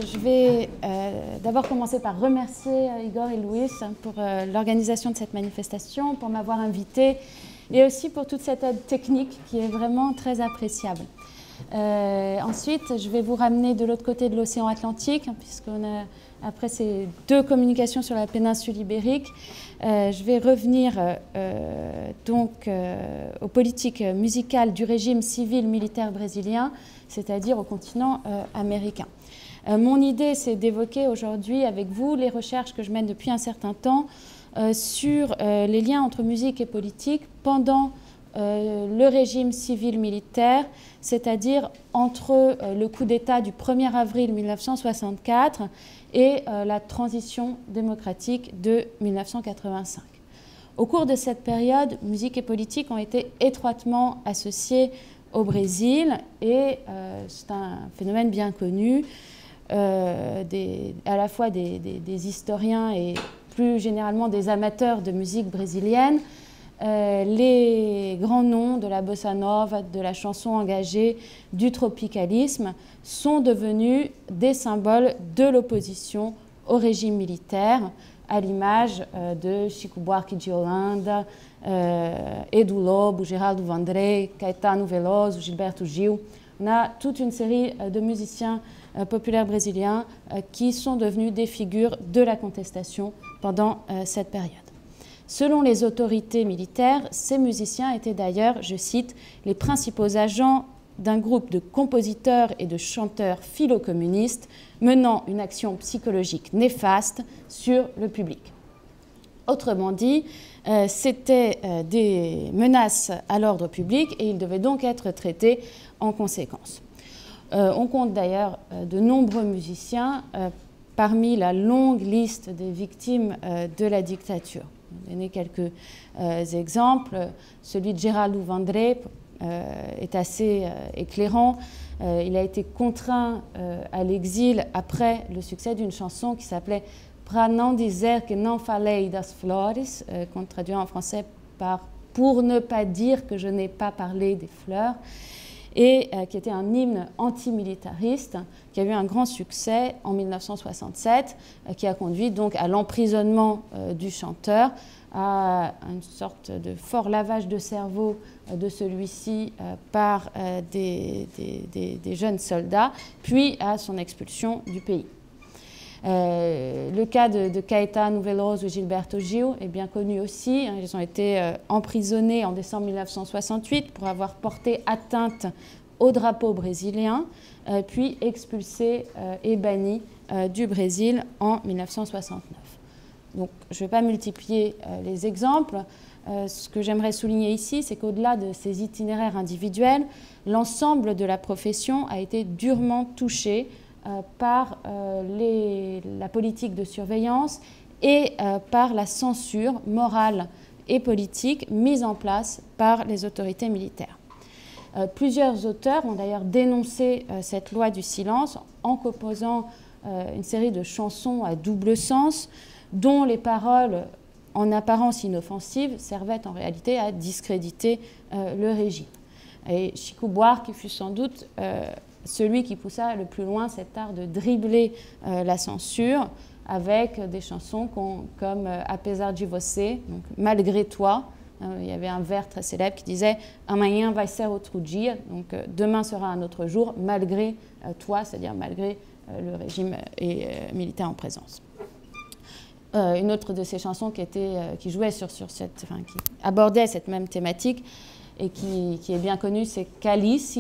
Je vais d'abord commencer par remercier Igor et Luis pour l'organisation de cette manifestation, pour m'avoir invité et aussi pour toute cette aide technique qui est vraiment très appréciable. Ensuite, je vais vous ramener de l'autre côté de l'océan Atlantique, puisqu'on a, après ces deux communications sur la péninsule ibérique, je vais revenir aux politiques musicales du régime civil-militaire brésilien, c'est-à-dire au continent américain. Mon idée, c'est d'évoquer aujourd'hui avec vous les recherches que je mène depuis un certain temps sur les liens entre musique et politique pendant le régime civil-militaire, c'est-à-dire entre le coup d'État du 1er avril 1964 et la transition démocratique de 1985. Au cours de cette période, musique et politique ont été étroitement associées au Brésil et c'est un phénomène bien connu. À la fois des historiens et plus généralement des amateurs de musique brésilienne, les grands noms de la bossa nova, de la chanson engagée, du tropicalisme sont devenus des symboles de l'opposition au régime militaire, à l'image de Chico Buarque de Holanda, Edu Lobo, Geraldo Vandré, Caetano Veloso, Gilberto Gil. On a toute une série de musiciens populaires brésiliens qui sont devenus des figures de la contestation pendant cette période. Selon les autorités militaires, ces musiciens étaient d'ailleurs, je cite, les principaux agents d'un groupe de compositeurs et de chanteurs philo-communistes menant une action psychologique néfaste sur le public. Autrement dit, c'était des menaces à l'ordre public et ils devaient donc être traités en conséquence. On compte d'ailleurs de nombreux musiciens parmi la longue liste des victimes de la dictature. Je vais donner quelques exemples. Celui de Geraldo Vandré est assez éclairant. Il a été contraint à l'exil après le succès d'une chanson qui s'appelait Pra não dizer que não falei das flores, qu'on traduit en français par Pour ne pas dire que je n'ai pas parlé des fleurs, et qui était un hymne antimilitariste qui a eu un grand succès en 1967, qui a conduit donc à l'emprisonnement du chanteur, à une sorte de fort lavage de cerveau de celui-ci par des jeunes soldats, puis à son expulsion du pays. Le cas de Caetano Veloso et Gilberto Gil est bien connu aussi. Ils ont été emprisonnés en décembre 1968 pour avoir porté atteinte au drapeau brésilien, puis expulsés et bannis du Brésil en 1969. Donc, je ne vais pas multiplier les exemples. Ce que j'aimerais souligner ici, c'est qu'au-delà de ces itinéraires individuels, l'ensemble de la profession a été durement touché par la politique de surveillance et par la censure morale et politique mise en place par les autorités militaires. Plusieurs auteurs ont d'ailleurs dénoncé cette loi du silence en composant une série de chansons à double sens dont les paroles, en apparence inoffensives, servaient en réalité à discréditer le régime. Et Chico Buarque fut sans doute celui qui poussa le plus loin cet art de dribbler la censure avec des chansons comme Apesar de Você, donc Malgré toi. Il y avait un vers très célèbre qui disait Amanhã vai ser outro dia, donc demain sera un autre jour, malgré toi, c'est-à-dire malgré le régime militaire en présence. Une autre de ces chansons qui jouait qui abordait cette même thématique et qui est bien connue, c'est Calice.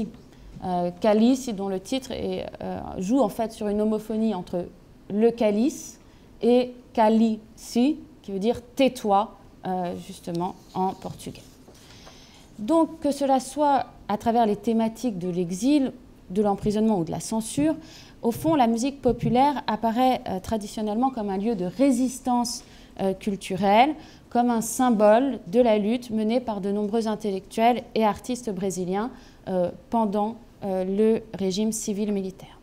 Calice, dont le titre joue en fait sur une homophonie entre le calice et calice, qui veut dire tais-toi, justement en portugais. Donc que cela soit à travers les thématiques de l'exil, de l'emprisonnement ou de la censure, au fond la musique populaire apparaît traditionnellement comme un lieu de résistance culturelle, comme un symbole de la lutte menée par de nombreux intellectuels et artistes brésiliens pendant le régime civil-militaire.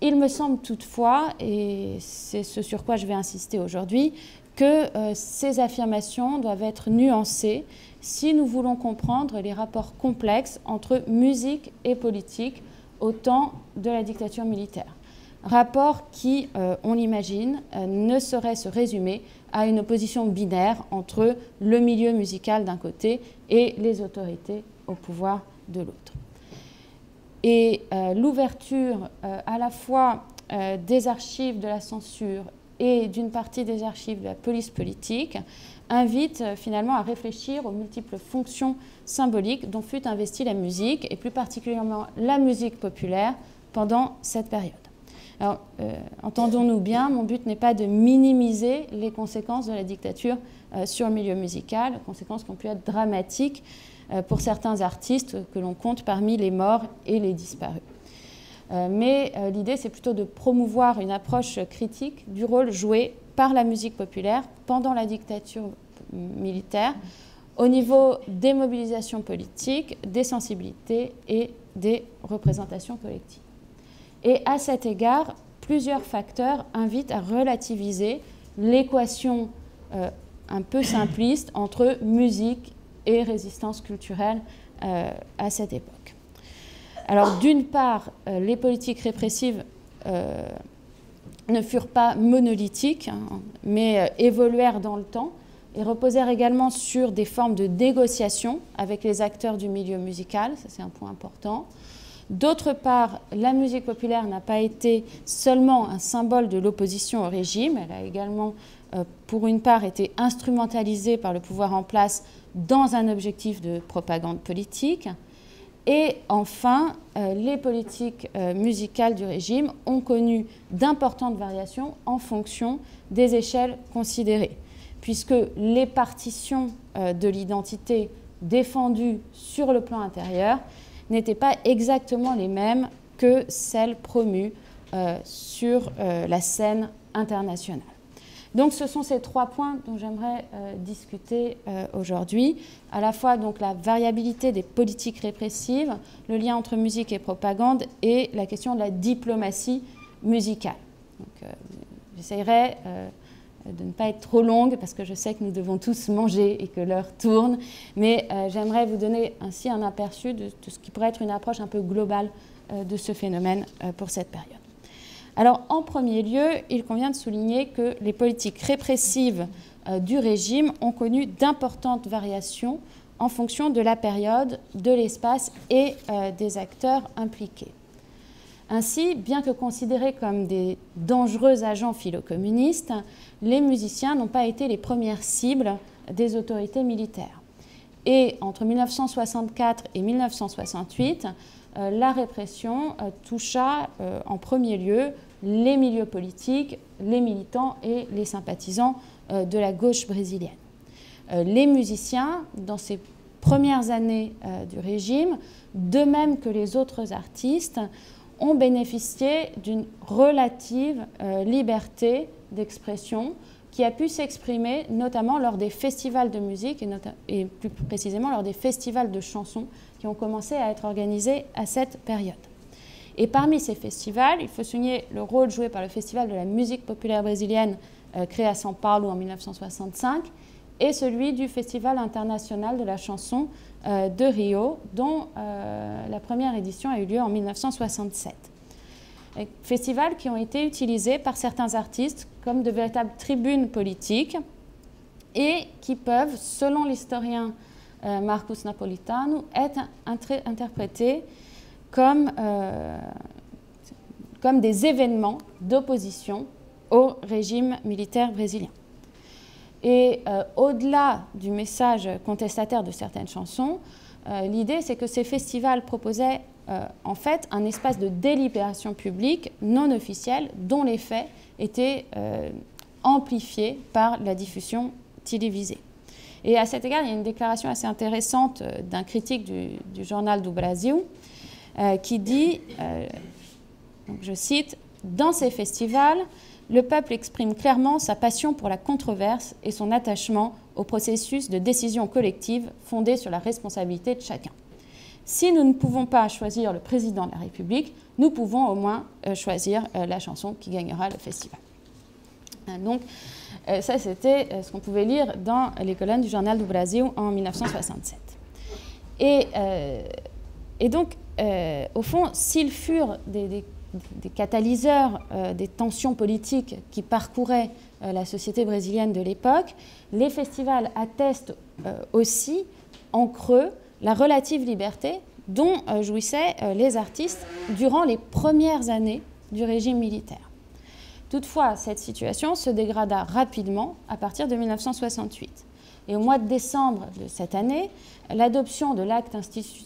Il me semble toutefois, et c'est ce sur quoi je vais insister aujourd'hui, que ces affirmations doivent être nuancées si nous voulons comprendre les rapports complexes entre musique et politique au temps de la dictature militaire. rapport qui, on l'imagine, ne saurait se résumer à une opposition binaire entre le milieu musical d'un côté et les autorités au pouvoir de l'autre. Et l'ouverture à la fois des archives de la censure et d'une partie des archives de la police politique invite finalement à réfléchir aux multiples fonctions symboliques dont fut investie la musique, et plus particulièrement la musique populaire, pendant cette période. Alors, entendons-nous bien, mon but n'est pas de minimiser les conséquences de la dictature sur le milieu musical, conséquences qui ont pu être dramatiques pour certains artistes que l'on compte parmi les morts et les disparus. Mais l'idée, c'est plutôt de promouvoir une approche critique du rôle joué par la musique populaire pendant la dictature militaire au niveau des mobilisations politiques, des sensibilités et des représentations collectives. Et à cet égard, plusieurs facteurs invitent à relativiser l'équation un peu simpliste entre musique et résistance culturelle à cette époque. Alors, d'une part, les politiques répressives ne furent pas monolithiques, mais évoluèrent dans le temps et reposèrent également sur des formes de négociation avec les acteurs du milieu musical, ça c'est un point important. D'autre part, la musique populaire n'a pas été seulement un symbole de l'opposition au régime, elle a également, pour une part, été instrumentalisée par le pouvoir en place dans un objectif de propagande politique. Et enfin, les politiques musicales du régime ont connu d'importantes variations en fonction des échelles considérées, puisque les partitions de l'identité défendues sur le plan intérieur n'étaient pas exactement les mêmes que celles promues sur la scène internationale. Donc ce sont ces trois points dont j'aimerais discuter aujourd'hui, à la fois donc la variabilité des politiques répressives, le lien entre musique et propagande et la question de la diplomatie musicale. J'essaierai de ne pas être trop longue parce que je sais que nous devons tous manger et que l'heure tourne, mais j'aimerais vous donner ainsi un aperçu de ce qui pourrait être une approche un peu globale de ce phénomène pour cette période. Alors, en premier lieu, il convient de souligner que les politiques répressives du régime ont connu d'importantes variations en fonction de la période, de l'espace et des acteurs impliqués. Ainsi, bien que considérés comme des dangereux agents philo-communistes, les musiciens n'ont pas été les premières cibles des autorités militaires. Et entre 1964 et 1968, la répression toucha en premier lieu les milieux politiques, les militants et les sympathisants de la gauche brésilienne. Les musiciens, dans ces premières années du régime, de même que les autres artistes, ont bénéficié d'une relative liberté d'expression qui a pu s'exprimer notamment lors des festivals de musique et plus précisément lors des festivals de chansons qui ont commencé à être organisés à cette période. Et parmi ces festivals, il faut souligner le rôle joué par le Festival de la musique populaire brésilienne créé à São Paulo en 1965 et celui du Festival international de la chanson de Rio, dont la première édition a eu lieu en 1967. Festivals qui ont été utilisés par certains artistes comme de véritables tribunes politiques et qui peuvent, selon l'historien Marcos Napolitano, être interprétés comme des événements d'opposition au régime militaire brésilien. Et au-delà du message contestataire de certaines chansons, l'idée c'est que ces festivals proposaient en fait un espace de délibération publique non officielle dont les faits étaient amplifiés par la diffusion télévisée. Et à cet égard, il y a une déclaration assez intéressante d'un critique du Jornal do Brasil qui dit, donc je cite, « Dans ces festivals, le peuple exprime clairement sa passion pour la controverse et son attachement au processus de décision collective fondé sur la responsabilité de chacun. Si nous ne pouvons pas choisir le président de la République, nous pouvons au moins choisir la chanson qui gagnera le festival. » Donc, ça, c'était ce qu'on pouvait lire dans les colonnes du Jornal do Brasil en 1967. Et donc, au fond, s'ils furent des catalyseurs des tensions politiques qui parcouraient la société brésilienne de l'époque, les festivals attestent aussi, en creux, la relative liberté dont jouissaient les artistes durant les premières années du régime militaire. Toutefois, cette situation se dégrada rapidement à partir de 1968. Et au mois de décembre de cette année, l'adoption de l'acte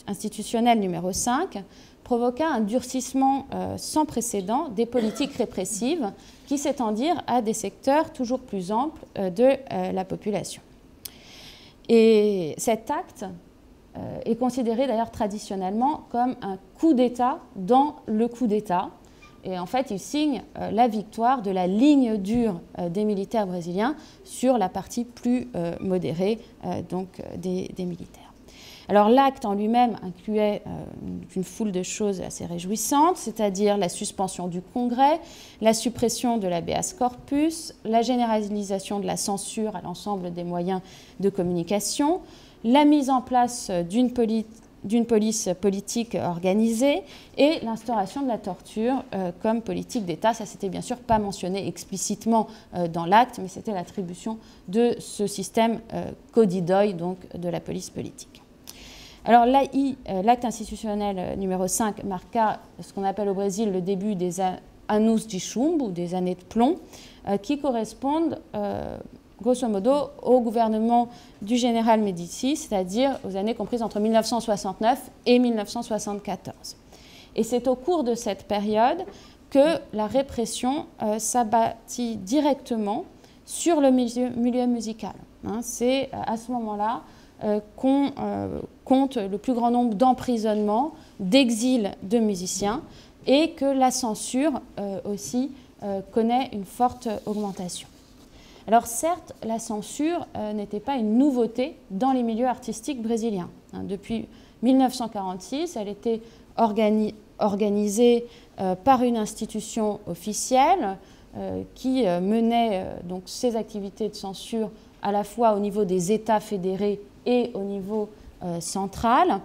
institutionnel numéro 5 provoqua un durcissement sans précédent des politiques répressives qui s'étendirent à des secteurs toujours plus amples de la population. Et cet acte est considéré d'ailleurs traditionnellement comme un coup d'État dans le coup d'État. Et en fait, il signe la victoire de la ligne dure des militaires brésiliens sur la partie plus modérée des militaires. Alors l'acte en lui-même incluait une foule de choses assez réjouissantes, c'est-à-dire la suspension du Congrès, la suppression de l'habeas corpus, la généralisation de la censure à l'ensemble des moyens de communication, la mise en place d'une police politique organisée et l'instauration de la torture comme politique d'État. Ça, c'était bien sûr pas mentionné explicitement dans l'acte, mais c'était l'attribution de ce système codidoi, donc de la police politique. Alors l'acte institutionnel numéro 5 marqua ce qu'on appelle au Brésil le début des anos de chumbo, ou des années de plomb, qui correspondent grosso modo au gouvernement du général Médicis, c'est-à-dire aux années comprises entre 1969 et 1974. Et c'est au cours de cette période que la répression s'abattit directement sur le milieu musical. C'est à ce moment-là qu'on compte le plus grand nombre d'emprisonnements, d'exils de musiciens, et que la censure aussi connaît une forte augmentation. Alors certes, la censure n'était pas une nouveauté dans les milieux artistiques brésiliens. Depuis 1946, elle était organisée par une institution officielle qui menait donc ses activités de censure à la fois au niveau des États fédérés et au niveau central,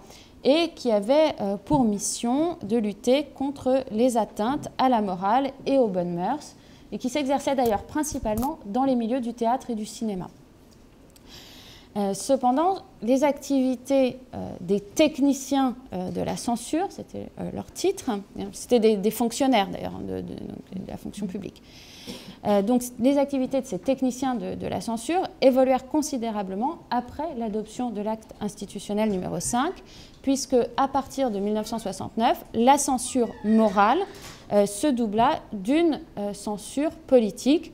et qui avait pour mission de lutter contre les atteintes à la morale et aux bonnes mœurs, et qui s'exerçait d'ailleurs principalement dans les milieux du théâtre et du cinéma. Cependant, les activités des techniciens de la censure, c'était leur titre, c'était des fonctionnaires d'ailleurs de la fonction publique. Donc les activités de ces techniciens de la censure évoluèrent considérablement après l'adoption de l'acte institutionnel numéro 5, puisque à partir de 1969, la censure morale se doubla d'une censure politique,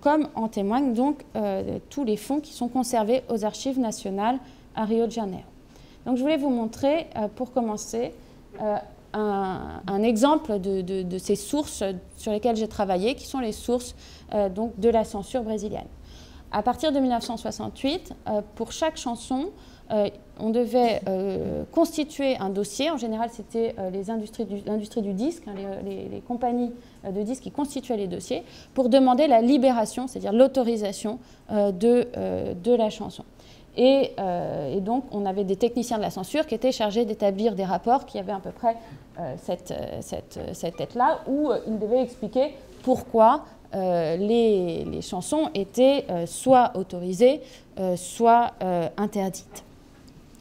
comme en témoignent donc tous les fonds qui sont conservés aux archives nationales à Rio de Janeiro. Donc je voulais vous montrer, pour commencer, un exemple de ces sources sur lesquelles j'ai travaillé, qui sont les sources donc de la censure brésilienne. À partir de 1968, pour chaque chanson, on devait constituer un dossier. En général, c'était l'industrie du disque, hein, les compagnies de disques qui constituaient les dossiers, pour demander la libération, c'est-à-dire l'autorisation de la chanson. Et donc, on avait des techniciens de la censure qui étaient chargés d'établir des rapports qui avaient à peu près cette tête-là, où ils devaient expliquer pourquoi les chansons étaient soit autorisées, soit interdites.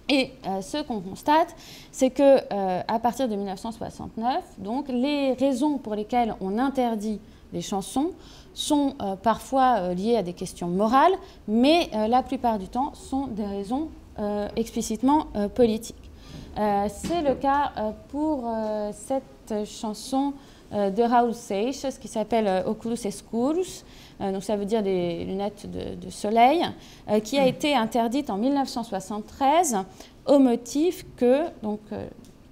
Et ce qu'on constate, c'est qu'à partir de 1969, donc, les raisons pour lesquelles on interdit les chansons sont parfois liées à des questions morales, mais la plupart du temps sont des raisons explicitement politiques. C'est le cas pour cette chanson de Raul Seixas qui s'appelle Óculos Escuros, donc ça veut dire des lunettes de soleil, qui a été interdite en 1973 au motif que, donc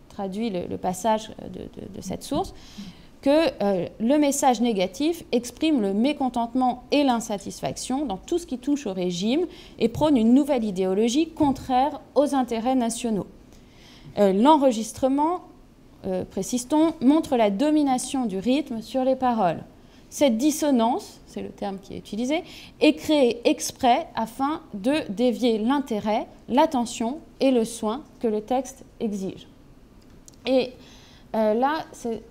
traduit le passage de cette source, que le message négatif exprime le mécontentement et l'insatisfaction dans tout ce qui touche au régime et prône une nouvelle idéologie contraire aux intérêts nationaux. L'enregistrement, précise-t-on, montre la domination du rythme sur les paroles. Cette dissonance, c'est le terme qui est utilisé, est créée exprès afin de dévier l'intérêt, l'attention et le soin que le texte exige. Et là, c'est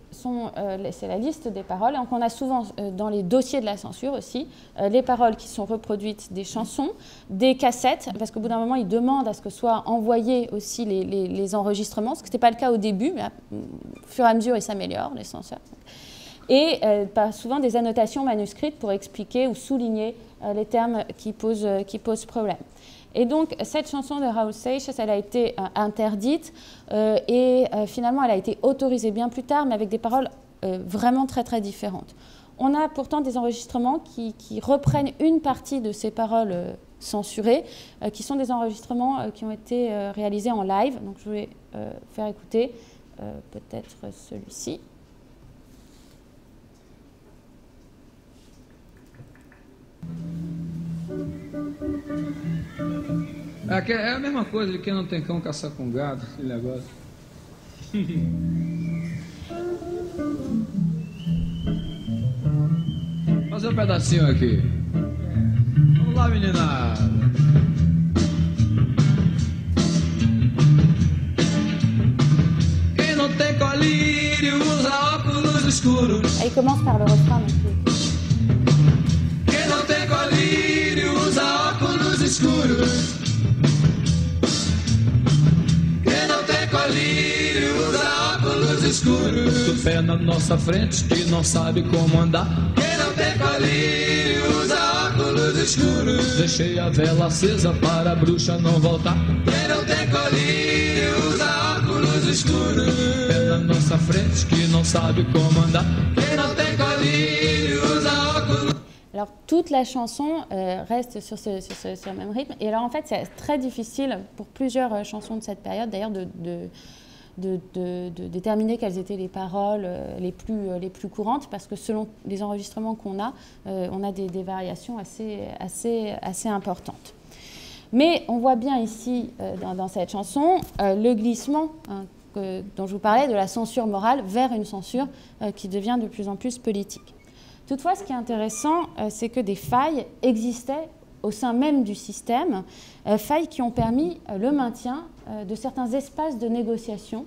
la liste des paroles. Donc, on a souvent dans les dossiers de la censure aussi les paroles qui sont reproduites des chansons, des cassettes, parce qu'au bout d'un moment, ils demandent à ce que soient envoyés aussi les enregistrements, ce qui n'était pas le cas au début, mais au fur et à mesure, ils s'améliorent, les censeurs. Et souvent des annotations manuscrites pour expliquer ou souligner les termes qui posent problème. Et donc, cette chanson de Raúl Seixas, elle a été interdite et finalement, elle a été autorisée bien plus tard, mais avec des paroles vraiment très, très différentes. On a pourtant des enregistrements qui reprennent une partie de ces paroles censurées, qui sont des enregistrements qui ont été réalisés en live. Donc, je vais faire écouter peut-être celui-ci. É a mesma coisa de quem não tem cão caçar com gato, esse negócio. Fazer um pedacinho aqui. Vamos lá, meninada. Quem não tem colírio usa óculos escuros. Aí commence par le refrain. Quem não tem colírio usa óculos escuros. Tudo pé na nossa frente que não sabe como andar. Quem não tem colírio usa óculos escuros. Deixei a vela acesa para a bruxa não voltar. Quem não tem colírio usa óculos escuros. Pé na nossa frente que não sabe como andar. Quem não tem colírio usa óculos. Alors, toute la chanson reste sur ce même rythme. Et alors, en fait, c'est très difficile pour plusieurs chansons de cette période, d'ailleurs, de déterminer quelles étaient les paroles les plus courantes, parce que selon les enregistrements qu'on a, on a des variations assez importantes. Mais on voit bien ici, dans cette chanson, le glissement dont je vous parlais, de la censure morale vers une censure qui devient de plus en plus politique. Toutefois, ce qui est intéressant, c'est que des failles existaient au sein même du système, failles qui ont permis le maintien de certains espaces de négociation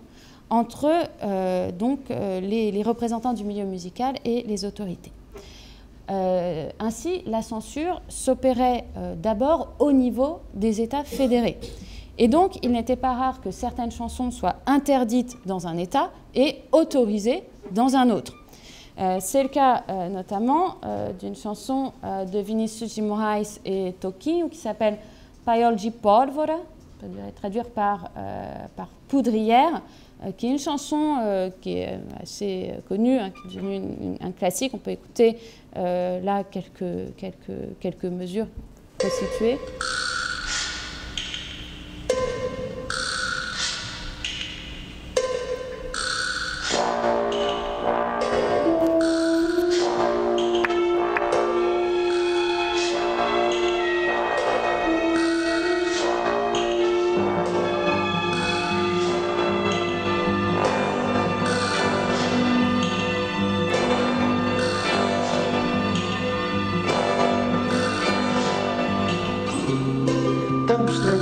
entre les représentants du milieu musical et les autorités. Ainsi, la censure s'opérait d'abord au niveau des États fédérés. Et donc, il n'était pas rare que certaines chansons soient interdites dans un État et autorisées dans un autre. C'est le cas notamment d'une chanson de Vinícius de Moraes et Toquinho qui s'appelle Paiol de Pólvora, on peut traduire par poudrière, qui est une chanson qui est assez connue, hein, qui est devenue un classique. On peut écouter là quelques mesures restituées.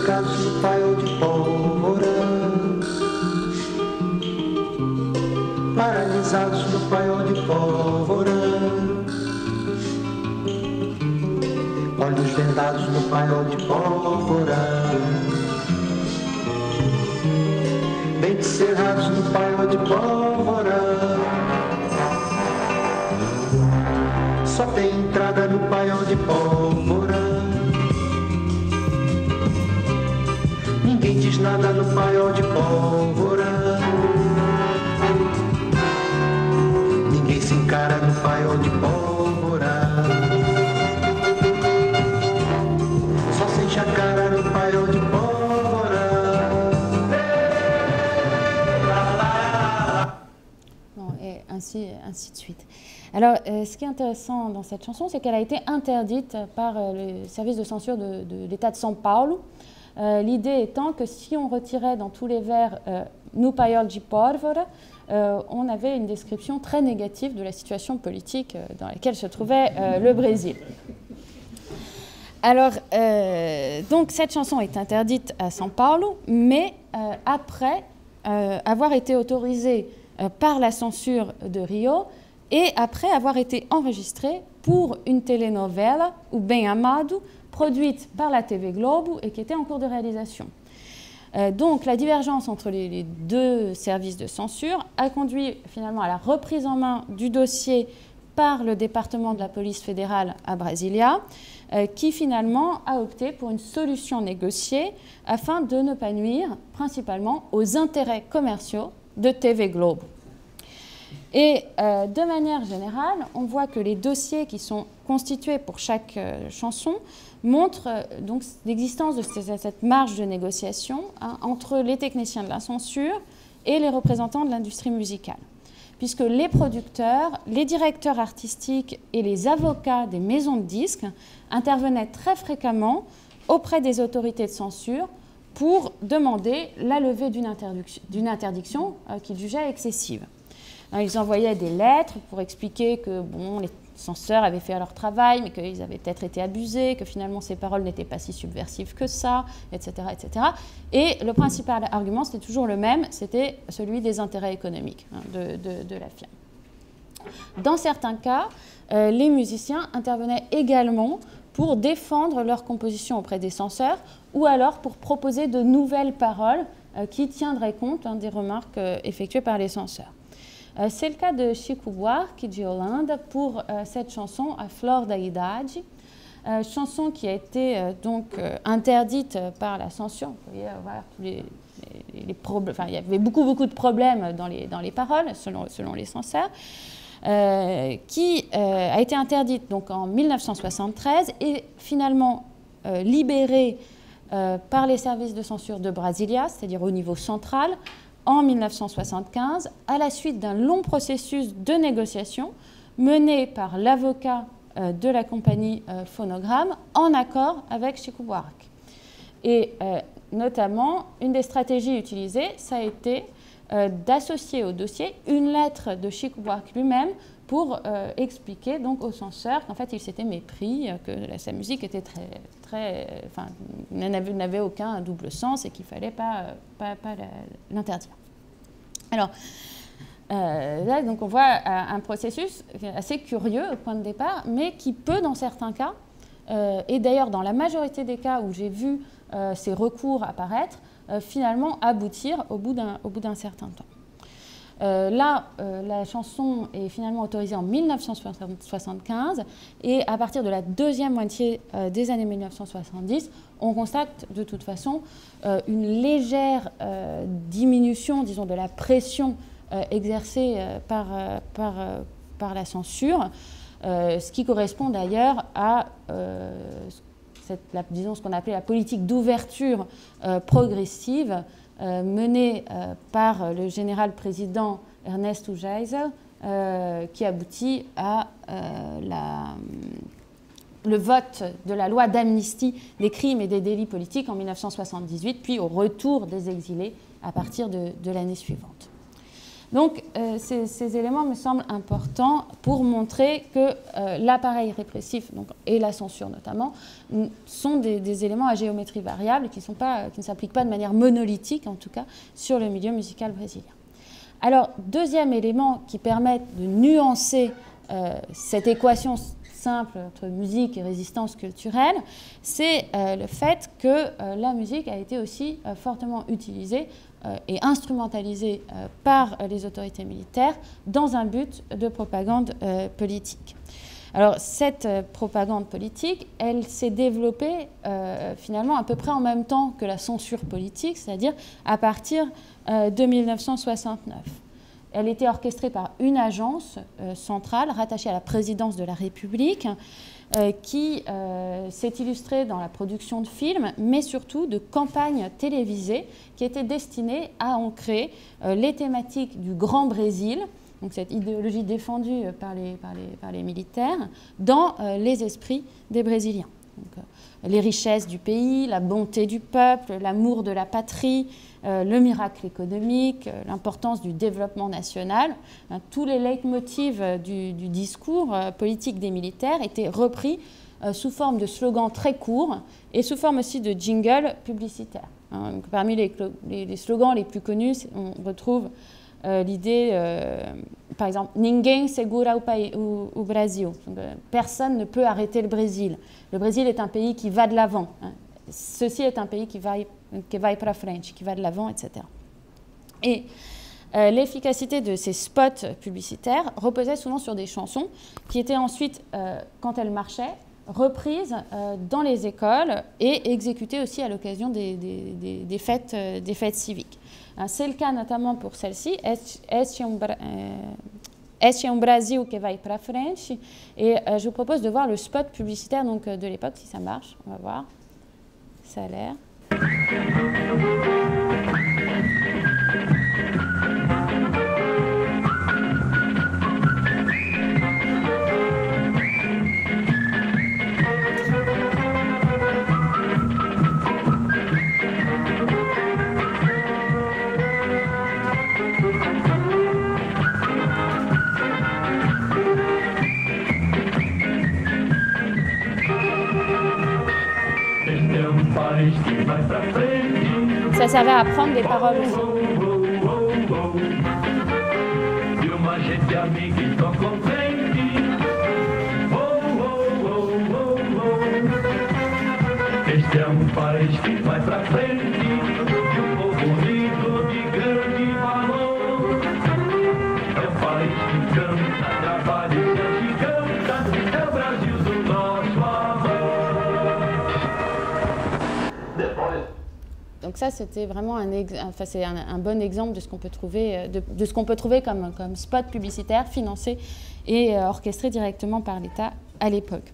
No paiol de pólvora, paralisados no paiol de pólvora, olhos vendados no paiol de pólvora, dentes cerrados no paiol de pólvora, só tem entrada no paiol de pólvora. Ninguém diz nada no paiol de pólvora. Ninguém se encara no paiol de pólvora. Só sente a cara no paiol de pólvora. Bon, et ainsi de suite. Alors, ce qui est intéressant dans cette chanson, c'est qu'elle a été interdite par le service de censure de l'État de São Paulo. L'idée étant que si on retirait dans tous les vers no paiol de pólvora, on avait une description très négative de la situation politique dans laquelle se trouvait le Brésil. Alors, donc cette chanson est interdite à São Paulo, mais après, avoir été autorisé par la censure de Rio et après avoir été enregistré pour une telenovela, O Bem Amado, produite par la TV Globo et qui était en cours de réalisation. Donc la divergence entre les deux services de censure a conduit finalement à la reprise en main du dossier par le département de la police fédérale à Brasilia, qui finalement a opté pour une solution négociée afin de ne pas nuire principalement aux intérêts commerciaux de TV Globo. Et de manière générale, on voit que les dossiers qui sont constitués pour chaque chanson montrent donc l'existence de cette marge de négociation entre les techniciens de la censure et les représentants de l'industrie musicale. Puisque les producteurs, les directeurs artistiques et les avocats des maisons de disques intervenaient très fréquemment auprès des autorités de censure pour demander la levée d'une interdiction qu'ils jugeaient excessive. Ils envoyaient des lettres pour expliquer que bon, les censeurs avaient fait leur travail, mais qu'ils avaient peut-être été abusés, que finalement ces paroles n'étaient pas si subversives que ça, etc., etc. Et le principal argument, c'était toujours le même, c'était celui des intérêts économiques de la firme. Dans certains cas, les musiciens intervenaient également pour défendre leur composition auprès des censeurs ou alors pour proposer de nouvelles paroles qui tiendraient compte des remarques effectuées par les censeurs. C'est le cas de Chico Buarque de Holanda pour cette chanson « A Flor da Idade », chanson qui a été donc interdite par la censure. Vous voyez, voilà, les problèmes, enfin, il y avait beaucoup de problèmes dans les paroles, selon les censeurs, qui a été interdite donc, en 1973 et finalement libérée par les services de censure de Brasilia, c'est-à-dire au niveau central, en 1975, à la suite d'un long processus de négociation mené par l'avocat de la compagnie Phonogram en accord avec Chico Buarque. Et notamment, une des stratégies utilisées, ça a été d'associer au dossier une lettre de Chico Buarque lui-même pour expliquer donc aux censeurs qu'en fait il s'était mépris, que sa musique était n'avait aucun double sens et qu'il ne fallait pas l'interdire. Alors, là, donc on voit un processus assez curieux au point de départ, mais qui peut, dans certains cas, et d'ailleurs dans la majorité des cas où j'ai vu ces recours apparaître, finalement aboutir au bout d'un certain temps. Là, la chanson est finalement autorisée en 1975 et à partir de la deuxième moitié des années 1970, on constate de toute façon une légère diminution, disons, de la pression exercée par la censure, ce qui correspond d'ailleurs à disons, ce qu'on appelait la politique d'ouverture progressive menée par le général-président Ernesto Geisel, qui aboutit à le vote de la loi d'amnistie des crimes et des délits politiques en 1978, puis au retour des exilés à partir de l'année suivante. Donc ces éléments me semblent importants pour montrer que l'appareil répressif, donc, et la censure notamment, sont des éléments à géométrie variable qui ne s'appliquent pas de manière monolithique, en tout cas, sur le milieu musical brésilien. Alors, deuxième élément qui permet de nuancer cette équation simple entre musique et résistance culturelle, c'est le fait que la musique a été aussi fortement utilisée et instrumentalisée par les autorités militaires dans un but de propagande politique. Alors cette propagande politique, elle s'est développée finalement à peu près en même temps que la censure politique, c'est-à-dire à partir de 1969. Elle était orchestrée par une agence centrale rattachée à la présidence de la République qui s'est illustrée dans la production de films, mais surtout de campagnes télévisées qui étaient destinées à ancrer les thématiques du Grand Brésil, donc cette idéologie défendue par les militaires, dans les esprits des Brésiliens. Donc, les richesses du pays, la bonté du peuple, l'amour de la patrie, le miracle économique, l'importance du développement national, tous les leitmotivs du discours politique des militaires étaient repris sous forme de slogans très courts et sous forme aussi de jingles publicitaires. Hein. Donc, parmi les slogans les plus connus, on retrouve l'idée, par exemple, Ninguém segura o Brasil. Donc, personne ne peut arrêter le Brésil. Le Brésil est un pays qui va de l'avant. Hein. Ceci est un pays qui va para frente, qui va de l'avant, etc. Et l'efficacité de ces spots publicitaires reposait souvent sur des chansons qui étaient ensuite, quand elles marchaient, reprises dans les écoles et exécutées aussi à l'occasion des fêtes civiques. C'est le cas notamment pour celle-ci, Este é Brasil que vai para frente. Et je vous propose de voir le spot publicitaire donc, de l'époque, si ça marche. On va voir. Ça a l'air. Ça servait à apprendre des paroles aussi. Donc ça, c'était vraiment un bon exemple de ce qu'on peut trouver, de ce qu'on peut trouver comme spot publicitaire financé et orchestré directement par l'État à l'époque.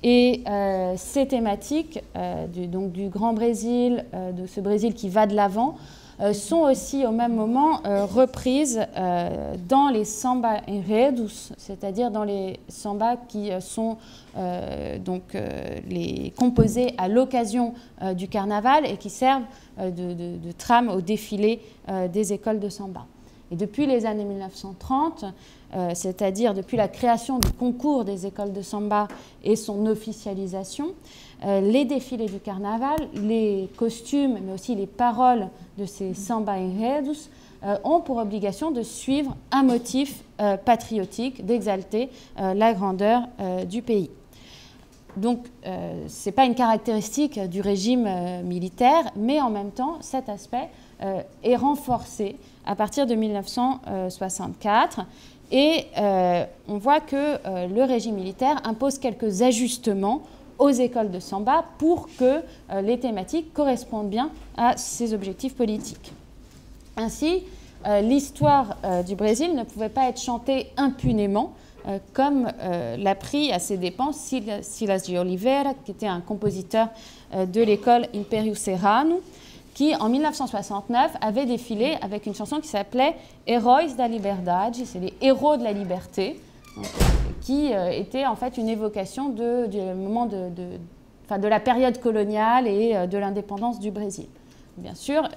Et ces thématiques du Grand Brésil, de ce Brésil qui va de l'avant, sont aussi au même moment reprises dans les samba enredos, c'est-à-dire dans les sambas qui sont les composés à l'occasion du carnaval et qui servent de trame au défilé des écoles de samba. Et depuis les années 1930, c'est-à-dire depuis la création du concours des écoles de samba et son officialisation, les défilés du carnaval, les costumes, mais aussi les paroles de ces samba enredos ont pour obligation de suivre un motif patriotique, d'exalter la grandeur du pays. Donc, ce n'est pas une caractéristique du régime militaire, mais en même temps, cet aspect est renforcé à partir de 1964. Et on voit que le régime militaire impose quelques ajustements aux écoles de samba pour que les thématiques correspondent bien à ces objectifs politiques. Ainsi, l'histoire du Brésil ne pouvait pas être chantée impunément, comme l'a pris à ses dépens Silas de Oliveira, qui était un compositeur de l'école Império Serrano, qui en 1969 avait défilé avec une chanson qui s'appelait Heróis da Liberdade, c'est les héros de la liberté, donc, qui était en fait une évocation du moment de la période coloniale et de l'indépendance du Brésil. Bien sûr,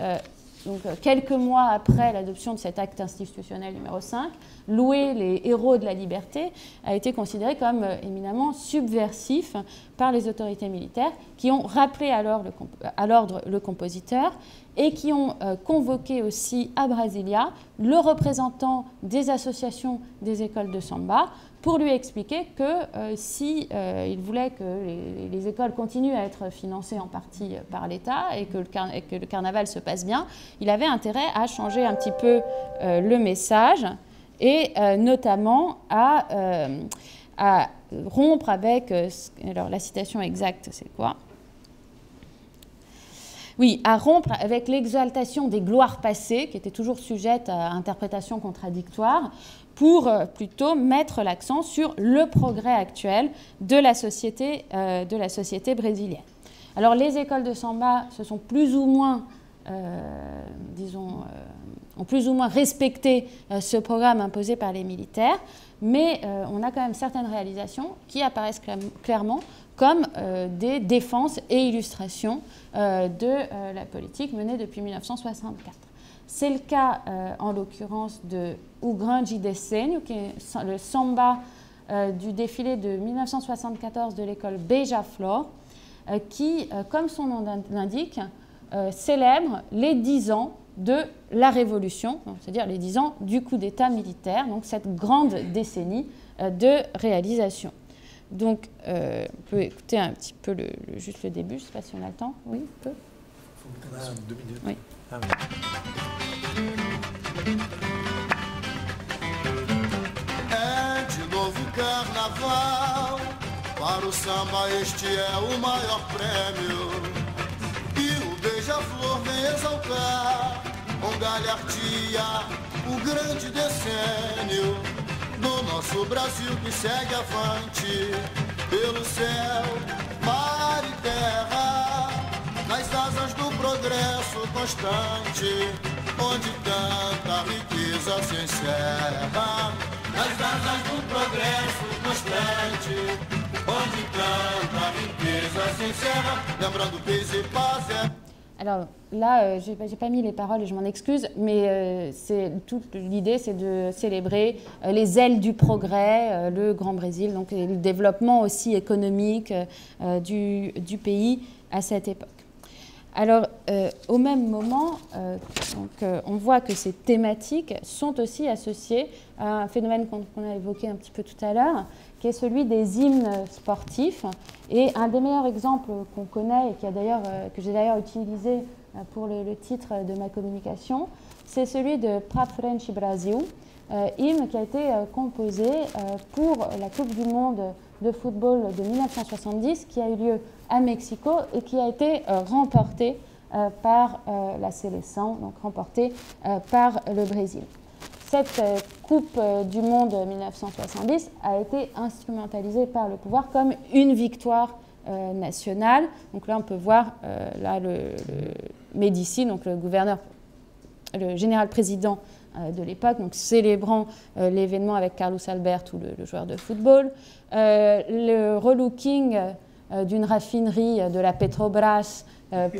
donc, quelques mois après l'adoption de cet acte institutionnel numéro 5, louer les héros de la liberté a été considéré comme éminemment subversif par les autorités militaires qui ont rappelé à l'ordre le compositeur et qui ont convoqué aussi à Brasilia le représentant des associations des écoles de samba pour lui expliquer que si il voulait que les écoles continuent à être financées en partie par l'État et que le carnaval se passe bien, il avait intérêt à changer un petit peu le message et notamment à rompre avec... alors la citation exacte, c'est quoi ? Oui, à rompre avec l'exaltation des gloires passées, qui étaient toujours sujettes à interprétation contradictoire, pour plutôt mettre l'accent sur le progrès actuel de la société brésilienne. Alors les écoles de samba se sont plus ou moins, ont plus ou moins respecté ce programme imposé par les militaires, mais on a quand même certaines réalisations qui apparaissent clairement comme des défenses et illustrations de la politique menée depuis 1964. C'est le cas, en l'occurrence, de O Grande Desenho, qui est le samba du défilé de 1974 de l'école Beija-Flor, qui, comme son nom l'indique, célèbre les 10 ans de la Révolution, c'est-à-dire les 10 ans du coup d'État militaire, donc cette grande décennie de réalisation. Donc, on peut écouter un petit peu juste le début, je ne sais pas si on a le temps. Oui, on peut. Il faut 2 minutes. Oui. Ah, oui. É de novo carnaval, para o samba este é o maior prêmio. E o beija-flor vem exaltar com galhardia o grande decênio do nosso Brasil que segue avante pelo céu, mar e terra, nas asas do progresso constante, onde tanta riqueza se encerra. Nas asas do progresso constante, onde tanta riqueza se encerra. Lembrando paix et paz é... Alors là, j'ai pas mis les paroles et je m'en excuse, mais toute l'idée, c'est de célébrer les ailes du progrès, le Grand Brésil, donc le développement aussi économique du pays à cette époque. Alors, au même moment, on voit que ces thématiques sont aussi associées à un phénomène qu'on a évoqué un petit peu tout à l'heure, qui est celui des hymnes sportifs. Et un des meilleurs exemples qu'on connaît et que j'ai d'ailleurs utilisé pour le titre de ma communication, c'est celui de Pra Frente Brasil, hymne qui a été composé pour la Coupe du Monde de football de 1970 qui a eu lieu à Mexico et qui a été remporté par la Seleção, donc remporté par le Brésil. Cette Coupe du Monde 1970 a été instrumentalisée par le pouvoir comme une victoire nationale. Donc là, on peut voir le Médici, donc le général-président de l'époque, donc célébrant l'événement avec Carlos Alberto, le joueur de football. Le relooking d'une raffinerie de la Petrobras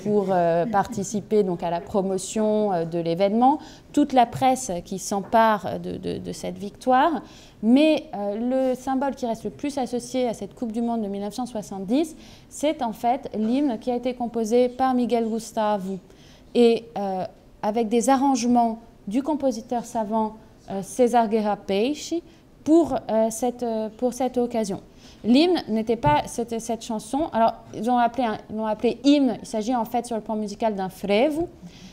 pour participer donc à la promotion de l'événement, toute la presse qui s'empare de cette victoire, mais le symbole qui reste le plus associé à cette Coupe du Monde de 1970, c'est en fait l'hymne qui a été composé par Miguel Gustavo et avec des arrangements du compositeur savant César Guerra Peixe pour cette occasion. L'hymne n'était pas cette chanson, alors ils l'ont appelé hymne, il s'agit en fait sur le plan musical d'un frevo,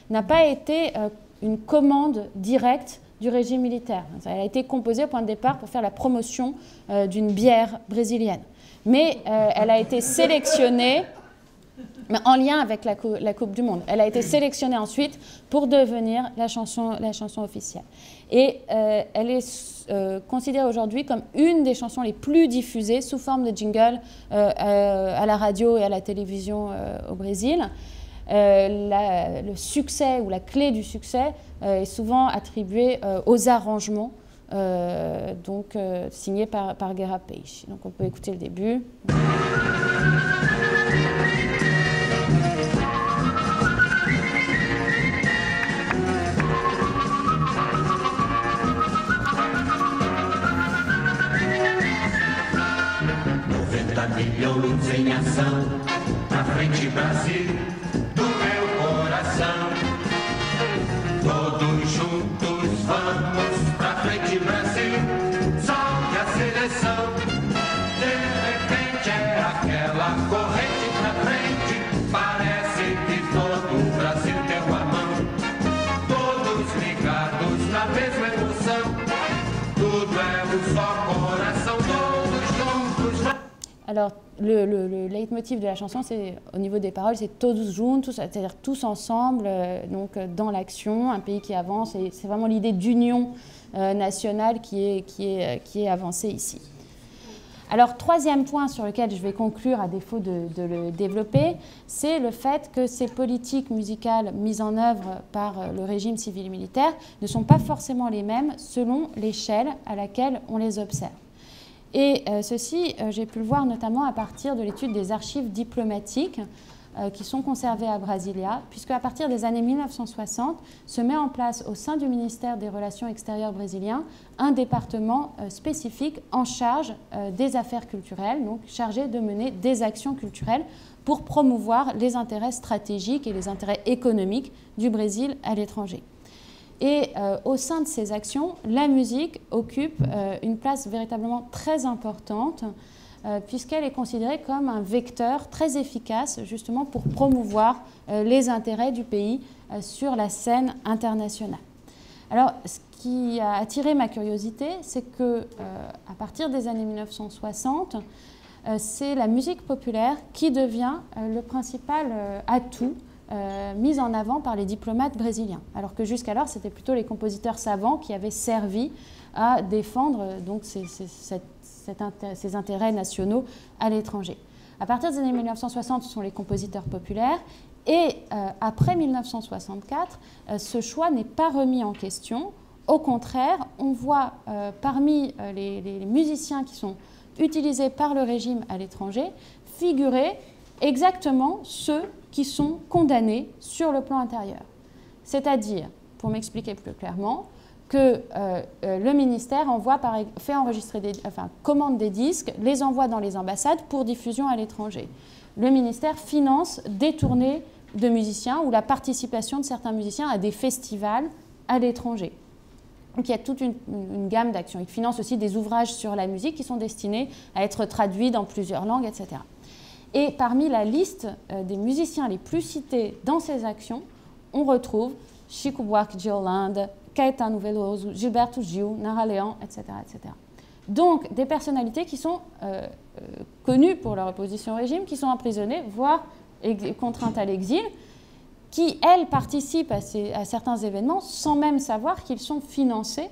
n'a pas été une commande directe du régime militaire. Elle a été composée au point de départ pour faire la promotion d'une bière brésilienne. Mais elle a été sélectionnée en lien avec la Coupe du Monde. Elle a été sélectionnée ensuite pour devenir la chanson officielle. Et elle est considérée aujourd'hui comme une des chansons les plus diffusées sous forme de jingle à la radio et à la télévision au Brésil. Le succès ou la clé du succès est souvent attribuée aux arrangements signés par Guerra Peixe. Donc on peut écouter le début. Milhões em ação, na frente Brasil, do meu coração. Todos juntos vamos pra frente Brasil, salve a seleção. De repente é aquela corrente pra frente, parece que todo o Brasil deu a mão. Todos ligados na mesma emoção, tudo é um só coração, todos juntos vamos. Alors, le leitmotiv de la chanson, c'est, au niveau des paroles, c'est todos juntos, c'est-à-dire tous ensemble, donc dans l'action, un pays qui avance. Et c'est vraiment l'idée d'union nationale qui est avancée ici. Alors, troisième point sur lequel je vais conclure, à défaut de le développer, c'est le fait que ces politiques musicales mises en œuvre par le régime civil et militaire ne sont pas forcément les mêmes selon l'échelle à laquelle on les observe. Et ceci, j'ai pu le voir notamment à partir de l'étude des archives diplomatiques, qui sont conservés à Brasilia, puisque à partir des années 1960, se met en place au sein du ministère des Relations extérieures brésilien un département spécifique en charge des affaires culturelles, donc chargé de mener des actions culturelles pour promouvoir les intérêts stratégiques et les intérêts économiques du Brésil à l'étranger. Et au sein de ces actions, la musique occupe une place véritablement très importante, puisqu'elle est considérée comme un vecteur très efficace justement pour promouvoir les intérêts du pays sur la scène internationale. Alors, ce qui a attiré ma curiosité, c'est que à partir des années 1960, c'est la musique populaire qui devient le principal atout mis en avant par les diplomates brésiliens, alors que jusqu'alors, c'était plutôt les compositeurs savants qui avaient servi à défendre donc ces intérêts nationaux à l'étranger. À partir des années 1960, ce sont les compositeurs populaires, et après 1964, ce choix n'est pas remis en question. Au contraire, on voit parmi les musiciens qui sont utilisés par le régime à l'étranger figurer exactement ceux qui sont condamnés sur le plan intérieur. C'est-à-dire, pour m'expliquer plus clairement, que le ministère commande des disques, les envoie dans les ambassades pour diffusion à l'étranger. Le ministère finance des tournées de musiciens ou la participation de certains musiciens à des festivals à l'étranger. Donc il y a toute une gamme d'actions. Il finance aussi des ouvrages sur la musique qui sont destinés à être traduits dans plusieurs langues, etc. Et parmi la liste des musiciens les plus cités dans ces actions, on retrouve Chico Buarque de Holanda, Caetano Veloso, Gilberto Gil, Nara Leão, etc., etc. Donc des personnalités qui sont connues pour leur opposition au régime, qui sont emprisonnées, voire contraintes à l'exil, qui, elles, participent à certains événements sans même savoir qu'ils sont financés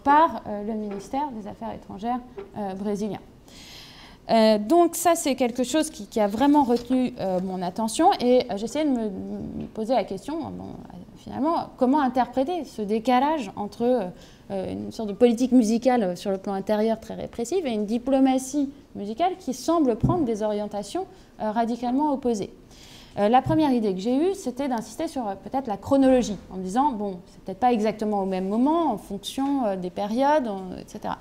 par le ministère des Affaires étrangères brésilien. Donc ça, c'est quelque chose qui a vraiment retenu mon attention, et j'essayais de me poser la question, finalement, comment interpréter ce décalage entre une sorte de politique musicale sur le plan intérieur très répressive et une diplomatie musicale qui semble prendre des orientations radicalement opposées. La première idée que j'ai eue, c'était d'insister sur peut-être la chronologie, en me disant, bon, c'est peut-être pas exactement au même moment, en fonction des périodes, etc.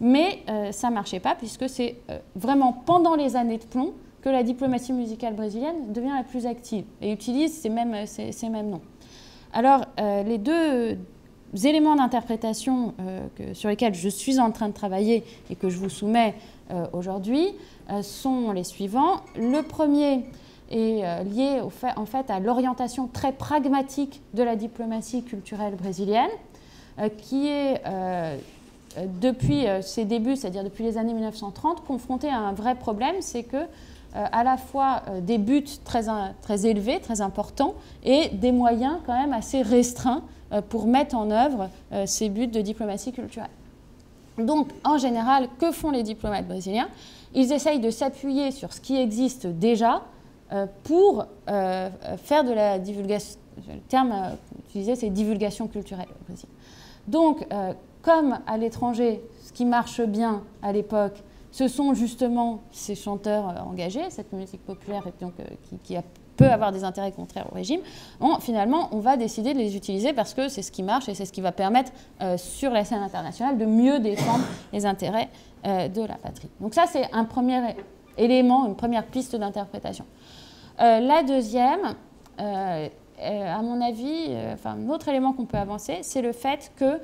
Mais ça ne marchait pas, puisque c'est vraiment pendant les années de plomb que la diplomatie musicale brésilienne devient la plus active et utilise ces mêmes noms. Alors, les deux éléments d'interprétation sur lesquels je suis en train de travailler et que je vous soumets aujourd'hui sont les suivants. Le premier est lié en fait à l'orientation très pragmatique de la diplomatie culturelle brésilienne, qui est, depuis ses débuts, c'est-à-dire depuis les années 1930, confrontée à un vrai problème, c'est que à la fois des buts très élevés, très importants, et des moyens quand même assez restreints pour mettre en œuvre ces buts de diplomatie culturelle. Donc, en général, que font les diplomates brésiliens? Ils essayent de s'appuyer sur ce qui existe déjà pour faire de la divulgation. Le terme utilisé, c'est divulgation culturelle au Brésil. Donc, comme à l'étranger, ce qui marche bien à l'époque, ce sont justement ces chanteurs engagés, cette musique populaire donc, qui peut avoir des intérêts contraires au régime, finalement, on va décider de les utiliser parce que c'est ce qui marche et c'est ce qui va permettre sur la scène internationale de mieux défendre les intérêts de la patrie. Donc ça, c'est un premier élément, une première piste d'interprétation. La deuxième, à mon avis, un autre élément qu'on peut avancer, c'est le fait que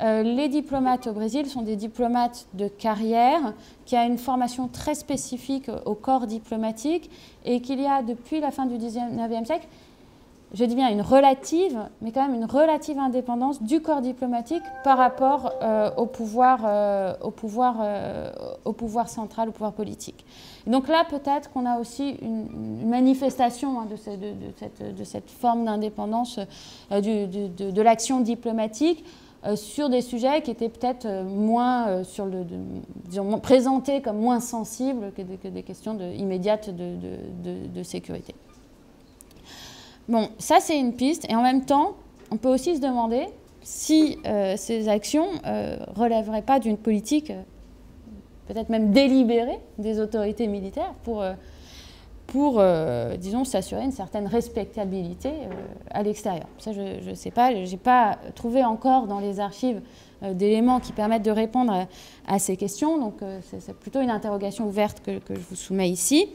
les diplomates au Brésil sont des diplomates de carrière qui a une formation très spécifique au corps diplomatique et qu'il y a depuis la fin du XIXe siècle, je dis bien une relative, mais quand même une relative indépendance du corps diplomatique par rapport au pouvoir central, au pouvoir politique. Et donc là, peut-être qu'on a aussi une manifestation de cette forme d'indépendance de l'action diplomatique sur des sujets qui étaient peut-être moins présentés comme moins sensibles que des questions immédiates de sécurité. Bon, ça c'est une piste, et en même temps, on peut aussi se demander si ces actions relèveraient pas d'une politique peut-être même délibérée des autorités militaires pour pour, disons, s'assurer une certaine respectabilité à l'extérieur. Ça, je ne sais pas, je n'ai pas trouvé encore dans les archives d'éléments qui permettent de répondre à ces questions, donc c'est plutôt une interrogation ouverte que je vous soumets ici.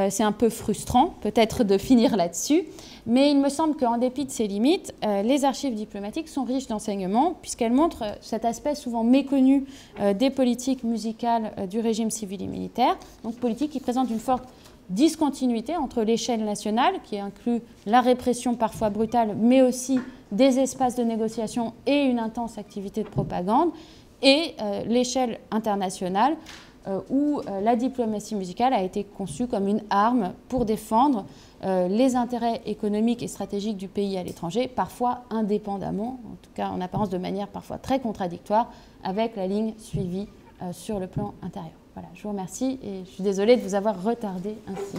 C'est un peu frustrant, peut-être, de finir là-dessus, mais il me semble qu'en dépit de ces limites, les archives diplomatiques sont riches d'enseignements, puisqu'elles montrent cet aspect souvent méconnu des politiques musicales du régime civil et militaire, donc politiques qui présentent une forte discontinuité entre l'échelle nationale, qui inclut la répression parfois brutale, mais aussi des espaces de négociation et une intense activité de propagande, et l'échelle internationale, où la diplomatie musicale a été conçue comme une arme pour défendre les intérêts économiques et stratégiques du pays à l'étranger, parfois indépendamment, en tout cas en apparence de manière parfois très contradictoire, avec la ligne suivie sur le plan intérieur. Voilà, je vous remercie et je suis désolée de vous avoir retardé ainsi.